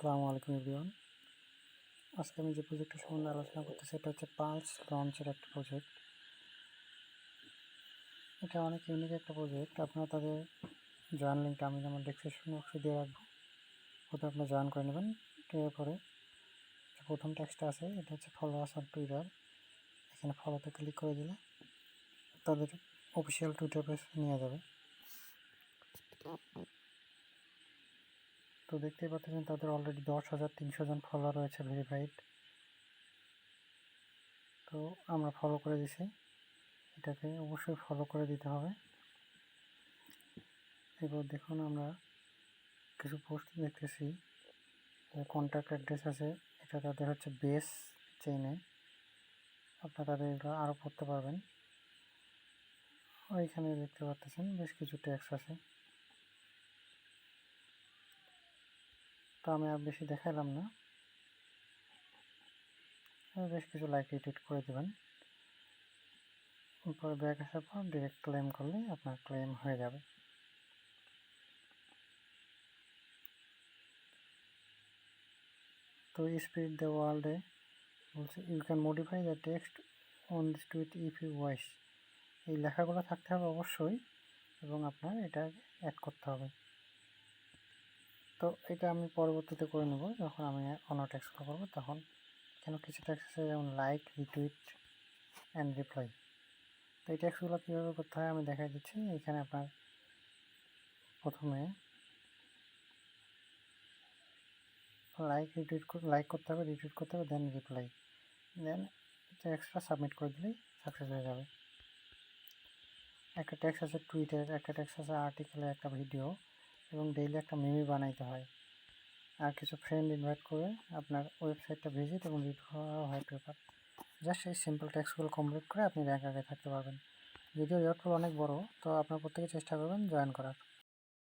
আসসালামু আলাইকুম এভরিওয়ান। আজকে আমি যে প্রজেক্টের সম্বন্ধে আলোচনা করতেছি এটা হচ্ছে পালস লঞ্চের একটা প্রজেক্ট। এটা অনেক ইউনিক একটা প্রজেক্ট। আপনারা তাদের জয়েন লিঙ্কটা আমি যেমন ডেসক্রিপশন বক্সে দিয়ে রাখবো, ওটা আপনি জয়েন করে নেবেন। এরপরে যে প্রথম টেক্সটটা আছে এটা হচ্ছে ফলো আস অন টুইটার। এখানে ফলোতে ক্লিক করে দিলে তাদের অফিসিয়াল টুইটার পেজ নিয়ে যাবে। তো দেখতেই পাচ্ছেন তাদের অলরেডি 10,300 জন ফলোয়ার রয়েছে ভেরিফাইড। তো আমরা ফলো করে দিছি, এটাকে অবশ্যই ফলো করে দিতে হবে। এবার দেখুন আমরা কিছু পোস্ট দেখতেছি, কন্ট্যাক্ট অ্যাড্রেস আছে, এটা তাদের হচ্ছে বেস চেইনে। আপনারা তাদের এটা আরও পড়তে পারবেন। ওইখানে দেখতে পাচ্ছেন বেশ কিছু ট্যাক্স আছে। তো আমি আর বেশি দেখাইলাম না, বেশ কিছু লাইক রিটুইট করে দেবেন। পরে ব্যাক আসার পর ডিরেক্ট ক্লেম করলেই আপনার ক্লেম হয়ে যাবে। তো স্পিড দ্য ওয়ার্ল্ডে বলছে you can modify the text on this tweet if you wish. এই লেখাগুলো থাকতে হবে অবশ্যই, এবং আপনার এটা অ্যাড করতে হবে। তো এটা আমি পরবর্তীতে করে নেব যখন আমি অন্য ট্যাক্সগুলো করবো তখন। কেন কিছু ট্যাক্স আছে যেমন লাইক, রিটুইট অ্যান্ড রিপ্লাই। তো এই ট্যাক্সগুলো কীভাবে করতে হয় আমি দেখাই দিচ্ছি। এখানে আপনার প্রথমে লাইক করতে হবে, রিটুইট করতে হবে, দেন রিপ্লাই, দেন ট্যাক্সটা সাবমিট করে দিলেই সাকসেস হয়ে যাবে। একটা ট্যাক্স আছে টুইটের, একটা ট্যাক্স আছে আর্টিকেলে, একটা ভিডিও, এবং ডেইলি একটা মিমি বানাইতে হয়। আর কিছু ফ্রেন্ড ইনভাইট করে আপনার ওয়েবসাইটটা ভিজিট এবং রিড করা হোয়াইট পেপার। জাস্ট এই সিম্পল ট্যাক্সগুলো কমপ্লিট করে আপনি র্যাঙ্ক আগে থাকতে পারবেন। যদিও রিওয়ার্ড পুল অনেক বড়, তো আপনার প্রত্যেকে চেষ্টা করবেন জয়েন করার।